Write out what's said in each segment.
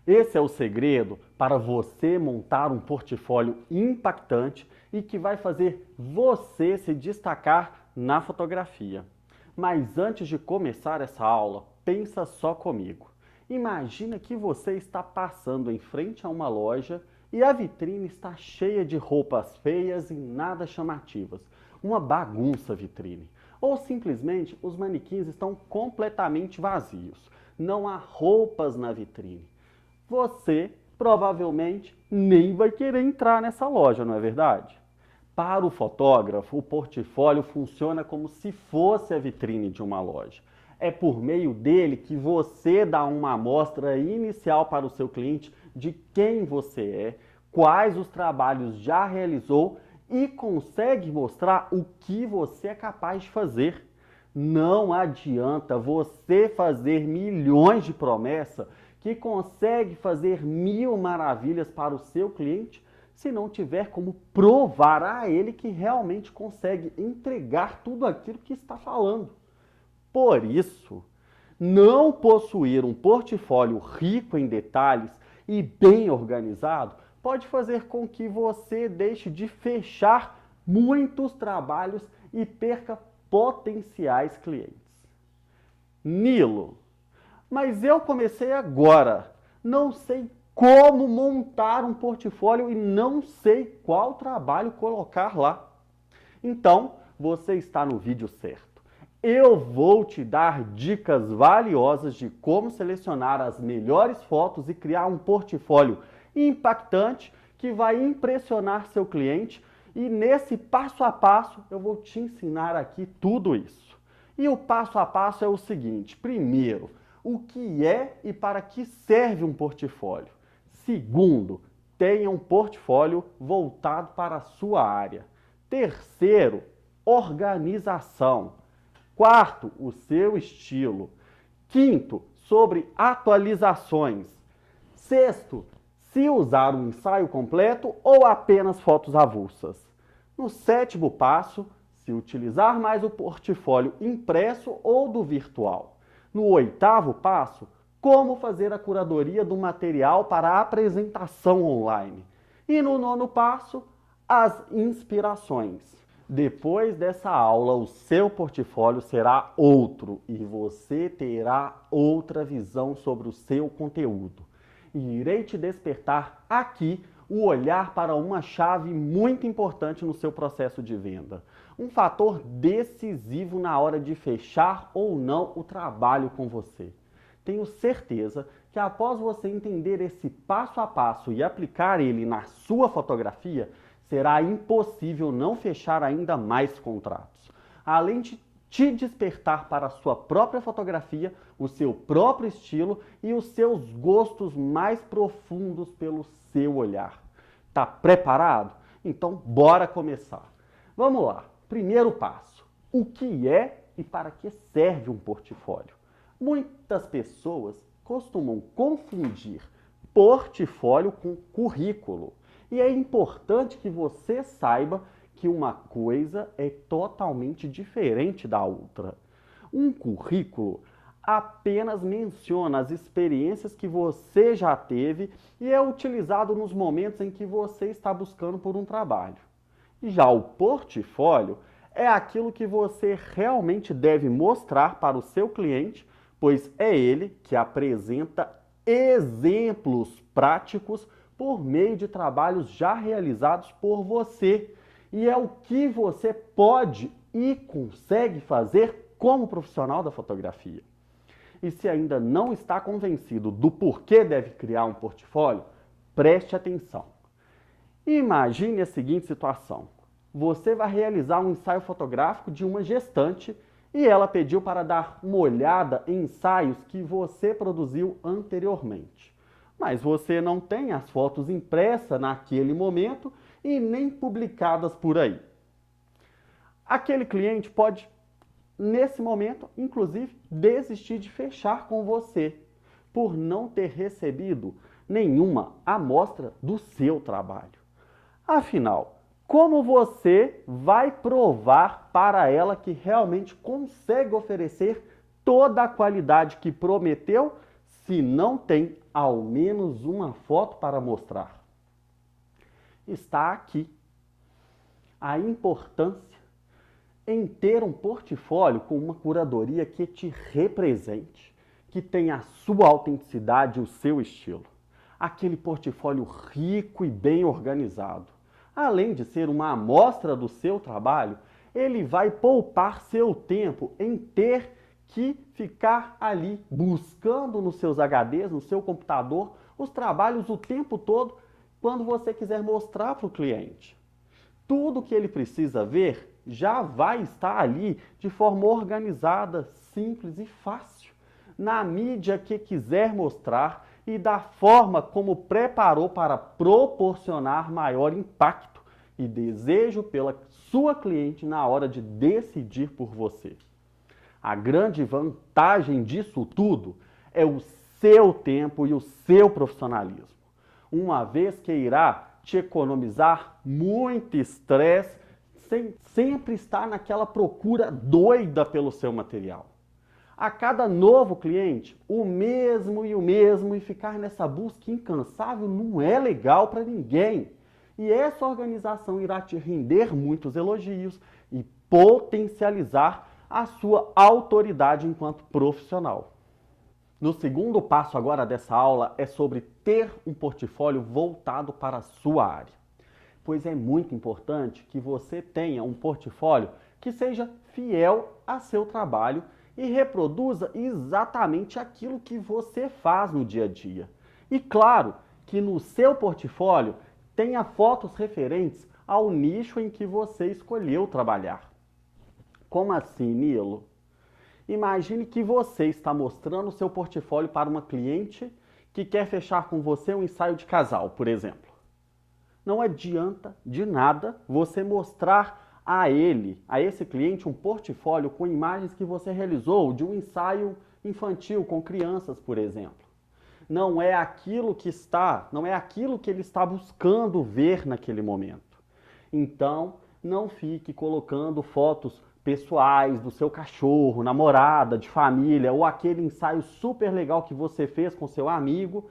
Esse é o segredo para você montar um portfólio impactante e que vai fazer você se destacar na fotografia. Mas antes de começar essa aula, pensa só comigo. Imagina que você está passando em frente a uma loja e a vitrine está cheia de roupas feias e nada chamativas. Uma bagunça vitrine. Ou simplesmente os manequins estão completamente vazios. Não há roupas na vitrine. Você provavelmente nem vai querer entrar nessa loja, não é verdade? Para o fotógrafo, o portfólio funciona como se fosse a vitrine de uma loja. É por meio dele que você dá uma amostra inicial para o seu cliente de quem você é, quais os trabalhos já realizou e consegue mostrar o que você é capaz de fazer. Não adianta você fazer milhões de promessas que consegue fazer mil maravilhas para o seu cliente se não tiver como provar a ele que realmente consegue entregar tudo aquilo que está falando. Por isso, não possuir um portfólio rico em detalhes e bem organizado pode fazer com que você deixe de fechar muitos trabalhos e perca potenciais clientes. Nilo, mas eu comecei agora, não sei como montar um portfólio e não sei qual trabalho colocar lá. Então, você está no vídeo certo. Eu vou te dar dicas valiosas de como selecionar as melhores fotos e criar um portfólio impactante que vai impressionar seu cliente. E nesse passo a passo eu vou te ensinar aqui tudo isso. E o passo a passo é o seguinte: primeiro, o que é e para que serve um portfólio? Segundo, tenha um portfólio voltado para a sua área. Terceiro, organização. Quarto, o seu estilo. Quinto, sobre atualizações. Sexto, se usar um ensaio completo ou apenas fotos avulsas. No sétimo passo, se utilizar mais o portfólio impresso ou do virtual. No oitavo passo, como fazer a curadoria do material para a apresentação online. E no nono passo, as inspirações. Depois dessa aula, o seu portfólio será outro e você terá outra visão sobre o seu conteúdo. E irei te despertar aqui o olhar para uma chave muito importante no seu processo de venda. Um fator decisivo na hora de fechar ou não o trabalho com você. Tenho certeza que após você entender esse passo a passo e aplicar ele na sua fotografia, será impossível não fechar ainda mais contratos. Além de te despertar para a sua própria fotografia, o seu próprio estilo e os seus gostos mais profundos pelo seu olhar. Tá preparado? Então, bora começar. Vamos lá. Primeiro passo. O que é e para que serve um portfólio? Muitas pessoas costumam confundir portfólio com currículo. E é importante que você saiba que uma coisa é totalmente diferente da outra. Um currículo apenas menciona as experiências que você já teve e é utilizado nos momentos em que você está buscando por um trabalho. Já o portfólio é aquilo que você realmente deve mostrar para o seu cliente, pois é ele que apresenta exemplos práticos por meio de trabalhos já realizados por você. E é o que você pode e consegue fazer como profissional da fotografia. E se ainda não está convencido do porquê deve criar um portfólio, preste atenção. Imagine a seguinte situação. Você vai realizar um ensaio fotográfico de uma gestante e ela pediu para dar uma olhada em ensaios que você produziu anteriormente. Mas você não tem as fotos impressas naquele momento e nem publicadas por aí. Aquele cliente pode, nesse momento, inclusive, desistir de fechar com você, por não ter recebido nenhuma amostra do seu trabalho. Afinal, como você vai provar para ela que realmente consegue oferecer toda a qualidade que prometeu se não tem ao menos uma foto para mostrar? Está aqui a importância em ter um portfólio com uma curadoria que te represente, que tenha a sua autenticidade e o seu estilo. Aquele portfólio rico e bem organizado. Além de ser uma amostra do seu trabalho, ele vai poupar seu tempo em ter que ficar ali buscando nos seus HDs, no seu computador, os trabalhos o tempo todo quando você quiser mostrar para o cliente. Tudo que ele precisa ver já vai estar ali de forma organizada, simples e fácil, na mídia que quiser mostrar e da forma como preparou para proporcionar maior impacto e desejo pela sua cliente na hora de decidir por você. A grande vantagem disso tudo é o seu tempo e o seu profissionalismo, uma vez que irá te economizar muito estresse sem sempre estar naquela procura doida pelo seu material. A cada novo cliente, o mesmo e ficar nessa busca incansável não é legal para ninguém. E essa organização irá te render muitos elogios e potencializar a sua autoridade enquanto profissional. No segundo passo agora dessa aula é sobre ter um portfólio voltado para a sua área. Pois é muito importante que você tenha um portfólio que seja fiel a seu trabalho e reproduza exatamente aquilo que você faz no dia a dia. E claro que no seu portfólio tenha fotos referentes ao nicho em que você escolheu trabalhar. Como assim, Nilo? Imagine que você está mostrando o seu portfólio para uma cliente que quer fechar com você um ensaio de casal, por exemplo. Não adianta de nada você mostrar a esse cliente, um portfólio com imagens que você realizou de um ensaio infantil com crianças, por exemplo. Não é aquilo que ele está buscando ver naquele momento. Então, não fique colocando fotos pessoais do seu cachorro, namorada, de família, ou aquele ensaio super legal que você fez com seu amigo,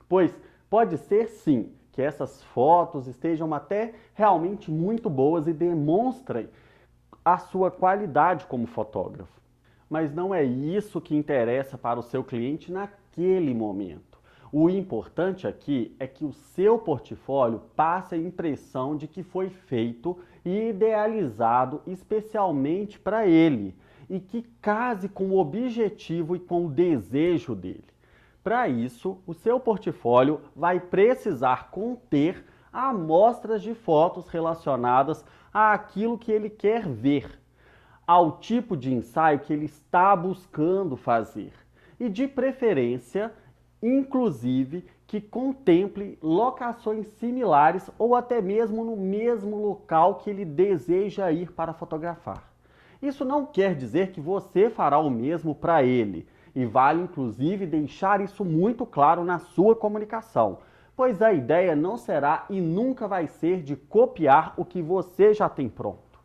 pois pode ser sim que essas fotos estejam até realmente muito boas e demonstrem a sua qualidade como fotógrafo. Mas não é isso que interessa para o seu cliente naquele momento. O importante aqui é que o seu portfólio passe a impressão de que foi feito e idealizado especialmente para ele e que case com o objetivo e com o desejo dele. Para isso, o seu portfólio vai precisar conter amostras de fotos relacionadas àquilo que ele quer ver, ao tipo de ensaio que ele está buscando fazer e, de preferência, inclusive, que contemple locações similares ou até mesmo no mesmo local que ele deseja ir para fotografar. Isso não quer dizer que você fará o mesmo para ele, e vale inclusive deixar isso muito claro na sua comunicação, pois a ideia não será e nunca vai ser de copiar o que você já tem pronto,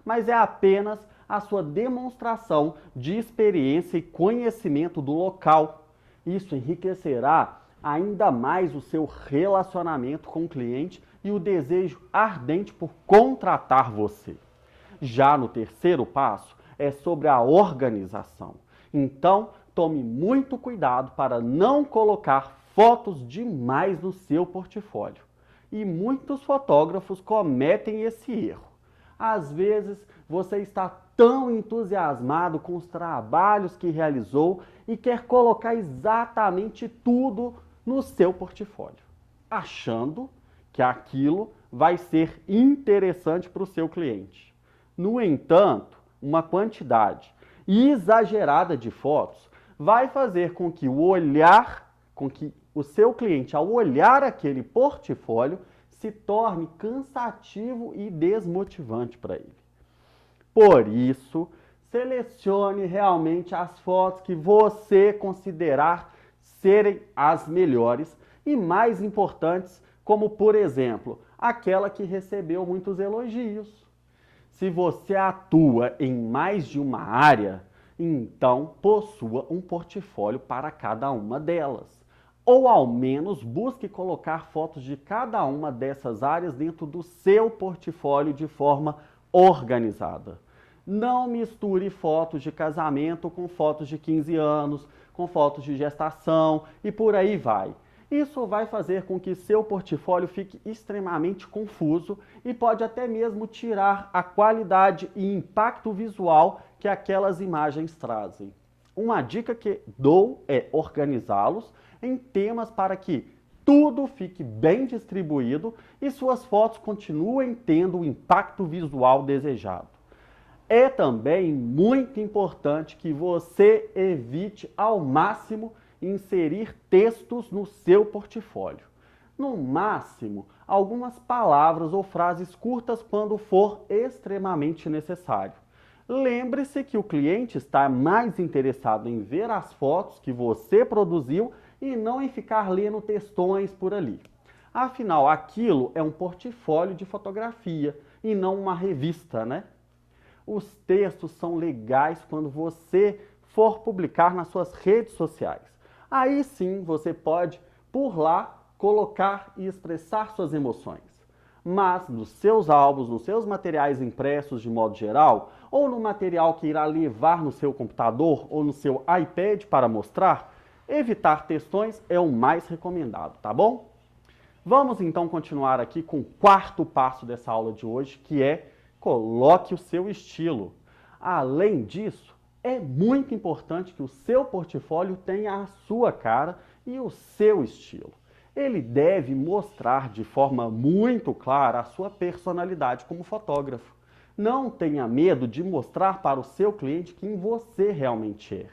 mas é apenas a sua demonstração de experiência e conhecimento do local. Isso enriquecerá ainda mais o seu relacionamento com o cliente e o desejo ardente por contratar você. Já no terceiro passo, é sobre a organização. Então, tome muito cuidado para não colocar fotos demais no seu portfólio. E muitos fotógrafos cometem esse erro. Às vezes, você está tão entusiasmado com os trabalhos que realizou e quer colocar exatamente tudo no seu portfólio, achando que aquilo vai ser interessante para o seu cliente. No entanto, uma quantidade exagerada de fotos vai fazer com que o seu cliente, ao olhar aquele portfólio, se torne cansativo e desmotivante para ele. Por isso, selecione realmente as fotos que você considerar serem as melhores e mais importantes, como, por exemplo, aquela que recebeu muitos elogios. Se você atua em mais de uma área, Então, possua um portfólio para cada uma delas. Ou ao menos busque colocar fotos de cada uma dessas áreas dentro do seu portfólio de forma organizada. Não misture fotos de casamento com fotos de 15 anos, com fotos de gestação e por aí vai. Isso vai fazer com que seu portfólio fique extremamente confuso e pode até mesmo tirar a qualidade e impacto visual que aquelas imagens trazem. Uma dica que dou é organizá-los em temas para que tudo fique bem distribuído e suas fotos continuem tendo o impacto visual desejado. É também muito importante que você evite ao máximo inserir textos no seu portfólio. No máximo, algumas palavras ou frases curtas quando for extremamente necessário. Lembre-se que o cliente está mais interessado em ver as fotos que você produziu e não em ficar lendo textões por ali. Afinal, aquilo é um portfólio de fotografia e não uma revista, né? Os textos são legais quando você for publicar nas suas redes sociais. Aí sim você pode, por lá, colocar e expressar suas emoções. Mas nos seus álbuns, nos seus materiais impressos de modo geral, ou no material que irá levar no seu computador ou no seu iPad para mostrar, evitar textões é o mais recomendado, tá bom? Vamos então continuar aqui com o quarto passo dessa aula de hoje, que é coloque o seu estilo. Além disso, é muito importante que o seu portfólio tenha a sua cara e o seu estilo. Ele deve mostrar de forma muito clara a sua personalidade como fotógrafo. Não tenha medo de mostrar para o seu cliente quem você realmente é.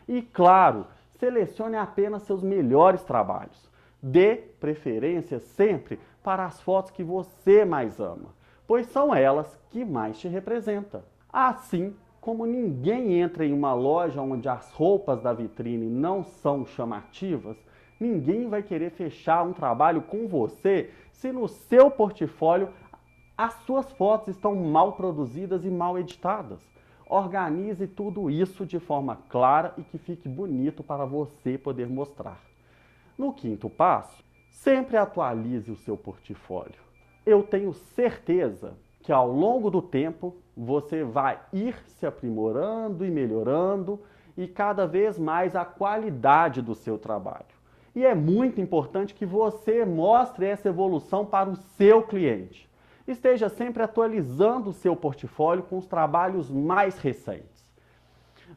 E claro, selecione apenas seus melhores trabalhos. Dê preferência sempre para as fotos que você mais ama, pois são elas que mais te representam. Assim, como ninguém entra em uma loja onde as roupas da vitrine não são chamativas, ninguém vai querer fechar um trabalho com você se no seu portfólio as suas fotos estão mal produzidas e mal editadas. Organize tudo isso de forma clara e que fique bonito para você poder mostrar. No quinto passo, sempre atualize o seu portfólio. Eu tenho certeza que ao longo do tempo você vai ir se aprimorando e melhorando e cada vez mais a qualidade do seu trabalho. E é muito importante que você mostre essa evolução para o seu cliente. Esteja sempre atualizando o seu portfólio com os trabalhos mais recentes.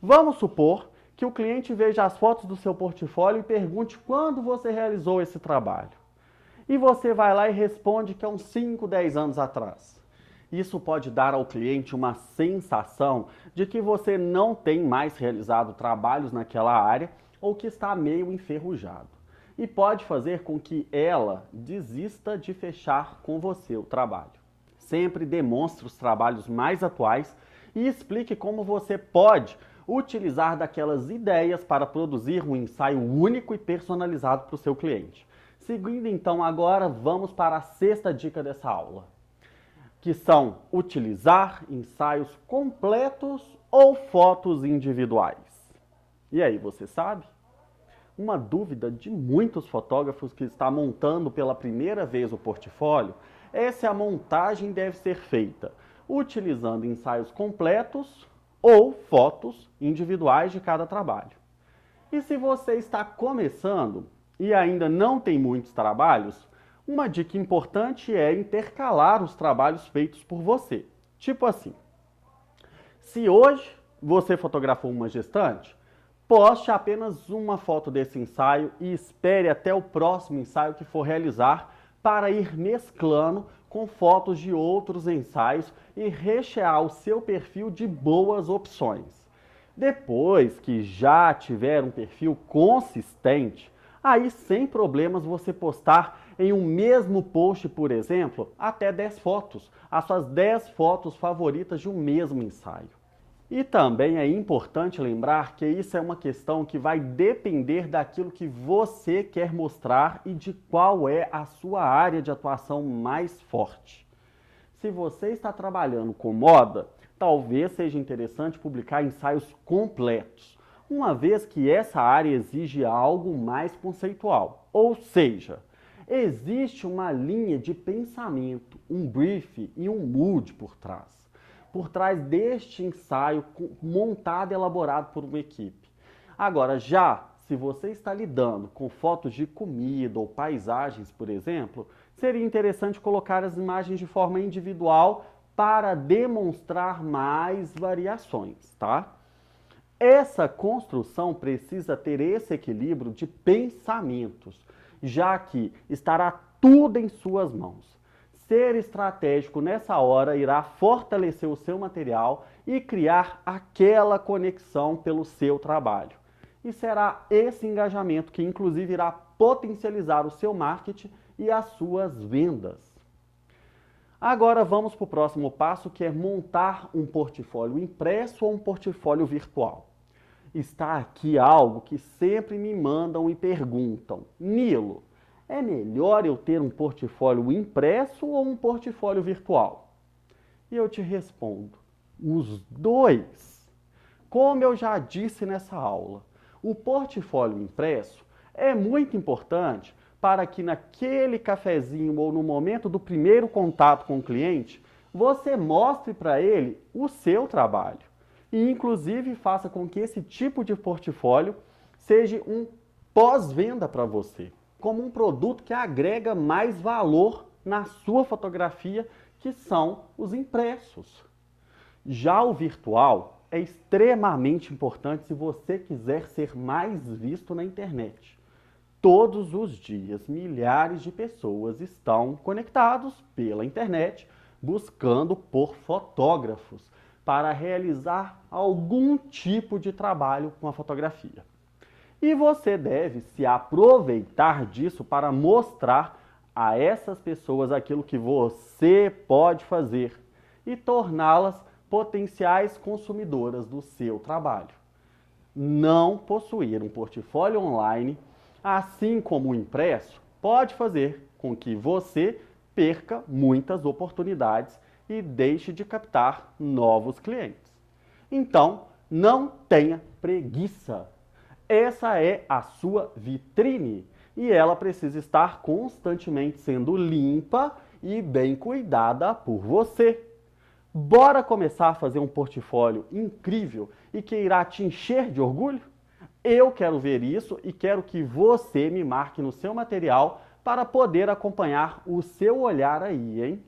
Vamos supor que o cliente veja as fotos do seu portfólio e pergunte quando você realizou esse trabalho. E você vai lá e responde que é uns 5, 10 anos atrás. Isso pode dar ao cliente uma sensação de que você não tem mais realizado trabalhos naquela área ou que está meio enferrujado. E pode fazer com que ela desista de fechar com você o trabalho. Sempre demonstre os trabalhos mais atuais e explique como você pode utilizar daquelas ideias para produzir um ensaio único e personalizado para o seu cliente. Seguindo então agora, vamos para a sexta dica dessa aula, que são utilizar ensaios completos ou fotos individuais. E aí, você sabe? Uma dúvida de muitos fotógrafos que estão montando pela primeira vez o portfólio é se a montagem deve ser feita utilizando ensaios completos ou fotos individuais de cada trabalho. E se você está começando e ainda não tem muitos trabalhos, uma dica importante é intercalar os trabalhos feitos por você. Tipo assim, se hoje você fotografou uma gestante, poste apenas uma foto desse ensaio e espere até o próximo ensaio que for realizar para ir mesclando com fotos de outros ensaios e rechear o seu perfil de boas opções. Depois que já tiver um perfil consistente, aí sem problemas você postar em um mesmo post, por exemplo, até 10 fotos, as suas 10 fotos favoritas de um mesmo ensaio. E também é importante lembrar que isso é uma questão que vai depender daquilo que você quer mostrar e de qual é a sua área de atuação mais forte. Se você está trabalhando com moda, talvez seja interessante publicar ensaios completos, uma vez que essa área exige algo mais conceitual. Ou seja, existe uma linha de pensamento, um brief e um mood por trás. Por trás deste ensaio montado e elaborado por uma equipe. Agora, se você está lidando com fotos de comida ou paisagens, por exemplo, seria interessante colocar as imagens de forma individual para demonstrar mais variações, tá? Essa construção precisa ter esse equilíbrio de pensamentos, já que estará tudo em suas mãos. Ser estratégico nessa hora irá fortalecer o seu material e criar aquela conexão pelo seu trabalho. E será esse engajamento que inclusive irá potencializar o seu marketing e as suas vendas. Agora vamos para o próximo passo, que é montar um portfólio impresso ou um portfólio virtual. Está aqui algo que sempre me mandam e perguntam: Nilo, é melhor eu ter um portfólio impresso ou um portfólio virtual? E eu te respondo: os dois. Como eu já disse nessa aula, o portfólio impresso é muito importante para que naquele cafezinho ou no momento do primeiro contato com o cliente, você mostre para ele o seu trabalho. E inclusive faça com que esse tipo de portfólio seja um pós-venda para você, como um produto que agrega mais valor na sua fotografia, que são os impressos. Já o virtual é extremamente importante se você quiser ser mais visto na internet. Todos os dias, milhares de pessoas estão conectados pela internet, buscando por fotógrafos para realizar algum tipo de trabalho com a fotografia. E você deve se aproveitar disso para mostrar a essas pessoas aquilo que você pode fazer e torná-las potenciais consumidoras do seu trabalho. Não possuir um portfólio online, assim como o impresso, pode fazer com que você perca muitas oportunidades e deixe de captar novos clientes. Então, não tenha preguiça. Essa é a sua vitrine e ela precisa estar constantemente sendo limpa e bem cuidada por você. Bora começar a fazer um portfólio incrível e que irá te encher de orgulho? Eu quero ver isso e quero que você me marque no seu material para poder acompanhar o seu olhar aí, hein?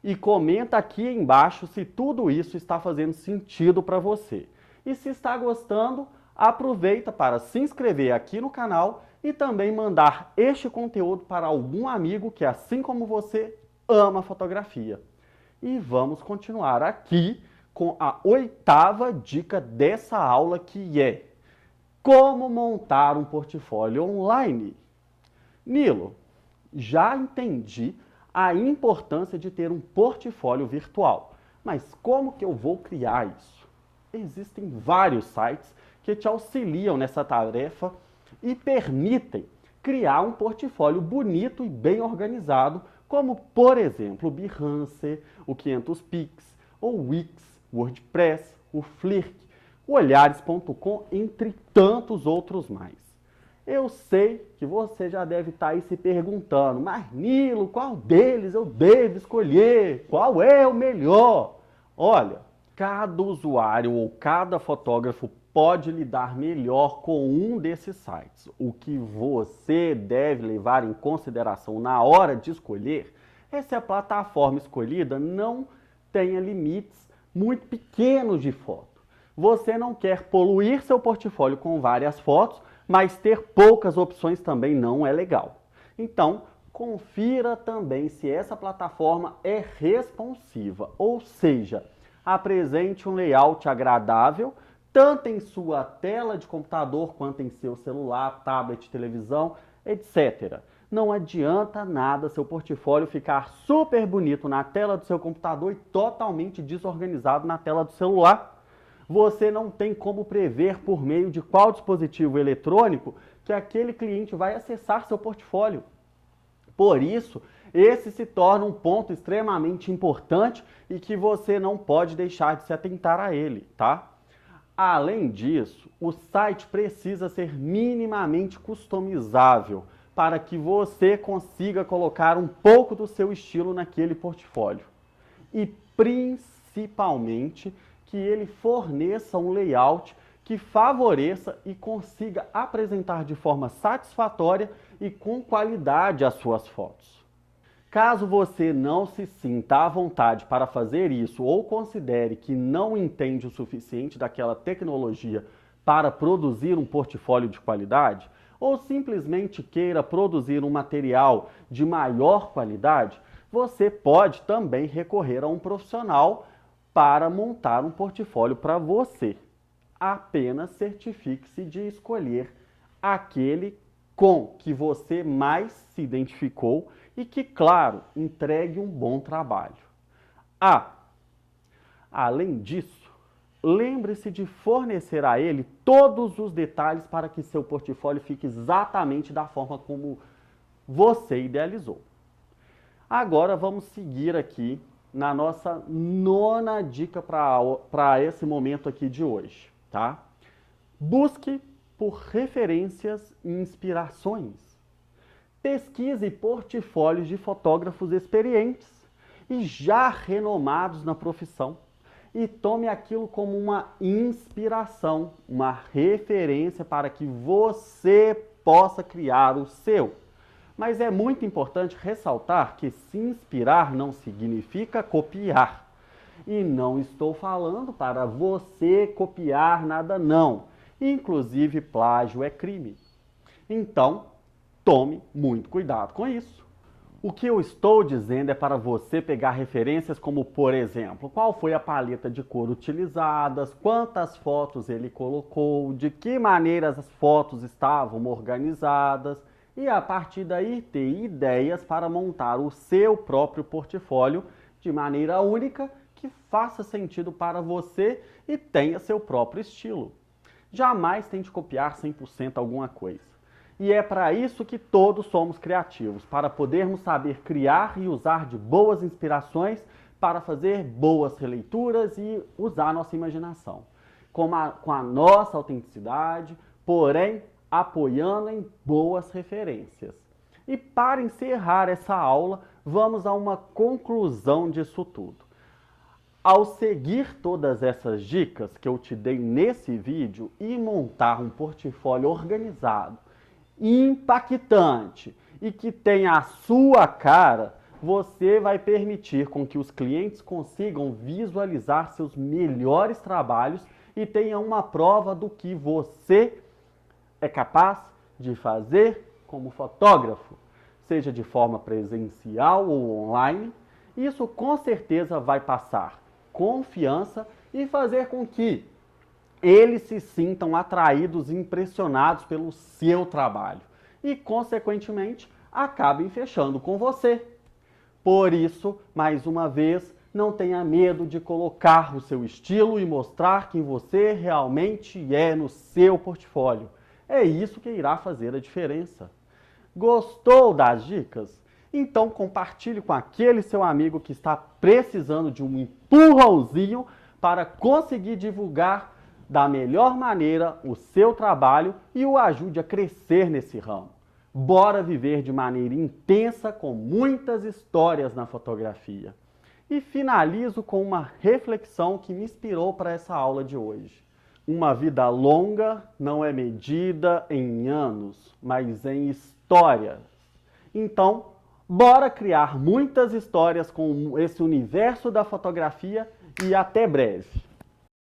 E comenta aqui embaixo se tudo isso está fazendo sentido para você. E se está gostando, aproveita para se inscrever aqui no canal e também mandar este conteúdo para algum amigo que, assim como você, ama fotografia. E vamos continuar aqui com a 8ª dica dessa aula, que é como montar um portfólio online. Nilo, já entendi a importância de ter um portfólio virtual, mas como que eu vou criar isso? Existem vários sites que te auxiliam nessa tarefa e permitem criar um portfólio bonito e bem organizado, como, por exemplo, o Behance, o 500pix, o Wix, o WordPress, o Flickr, o Olhares.com, entre tantos outros mais. Eu sei que você já deve estar aí se perguntando: mas Nilo, qual deles eu devo escolher? Qual é o melhor? Olha, cada usuário ou cada fotógrafo pode lidar melhor com um desses sites. O que você deve levar em consideração na hora de escolher é se a plataforma escolhida não tenha limites muito pequenos de foto. Você não quer poluir seu portfólio com várias fotos, mas ter poucas opções também não é legal. Então, confira também se essa plataforma é responsiva, ou seja, apresente um layout agradável, tanto em sua tela de computador quanto em seu celular, tablet, televisão, etc. Não adianta nada seu portfólio ficar super bonito na tela do seu computador e totalmente desorganizado na tela do celular. Você não tem como prever por meio de qual dispositivo eletrônico que aquele cliente vai acessar seu portfólio. Por isso, esse se torna um ponto extremamente importante e que você não pode deixar de se atentar a ele, tá? Além disso, o site precisa ser minimamente customizável para que você consiga colocar um pouco do seu estilo naquele portfólio. E principalmente que ele forneça um layout que favoreça e consiga apresentar de forma satisfatória e com qualidade as suas fotos. Caso você não se sinta à vontade para fazer isso ou considere que não entende o suficiente daquela tecnologia para produzir um portfólio de qualidade, ou simplesmente queira produzir um material de maior qualidade, você pode também recorrer a um profissional para montar um portfólio para você. Apenas certifique-se de escolher aquele com que você mais se identificou e que, claro, entregue um bom trabalho. Além disso, lembre-se de fornecer a ele todos os detalhes para que seu portfólio fique exatamente da forma como você idealizou. Agora vamos seguir aqui na nossa 9ª dica para esse momento aqui de hoje, tá? Busque por referências e inspirações. Pesquise portfólios de fotógrafos experientes e já renomados na profissão e tome aquilo como uma inspiração, uma referência para que você possa criar o seu. Mas é muito importante ressaltar que se inspirar não significa copiar. E não estou falando para você copiar nada não. Inclusive plágio é crime. Então, tome muito cuidado com isso. O que eu estou dizendo é para você pegar referências como, por exemplo, qual foi a paleta de cor utilizada, quantas fotos ele colocou, de que maneira as fotos estavam organizadas e a partir daí ter ideias para montar o seu próprio portfólio de maneira única que faça sentido para você e tenha seu próprio estilo. Jamais tente copiar 100% alguma coisa. E é para isso que todos somos criativos, para podermos saber criar e usar de boas inspirações para fazer boas releituras e usar a nossa imaginação. Com a nossa autenticidade, porém apoiando em boas referências. E para encerrar essa aula, vamos a uma conclusão disso tudo. Ao seguir todas essas dicas que eu te dei nesse vídeo e montar um portfólio organizado, impactante e que tenha a sua cara, você vai permitir com que os clientes consigam visualizar seus melhores trabalhos e tenham uma prova do que você é capaz de fazer como fotógrafo, seja de forma presencial ou online. Isso com certeza vai passar confiança e fazer com que eles se sintam atraídos e impressionados pelo seu trabalho e, consequentemente, acabem fechando com você. Por isso, mais uma vez, não tenha medo de colocar o seu estilo e mostrar quem você realmente é no seu portfólio. É isso que irá fazer a diferença. Gostou das dicas? Então compartilhe com aquele seu amigo que está precisando de um empurrãozinho para conseguir divulgar da melhor maneira o seu trabalho e o ajude a crescer nesse ramo. Bora viver de maneira intensa com muitas histórias na fotografia. E finalizo com uma reflexão que me inspirou para essa aula de hoje. Uma vida longa não é medida em anos, mas em histórias. Então, bora criar muitas histórias com esse universo da fotografia e até breve!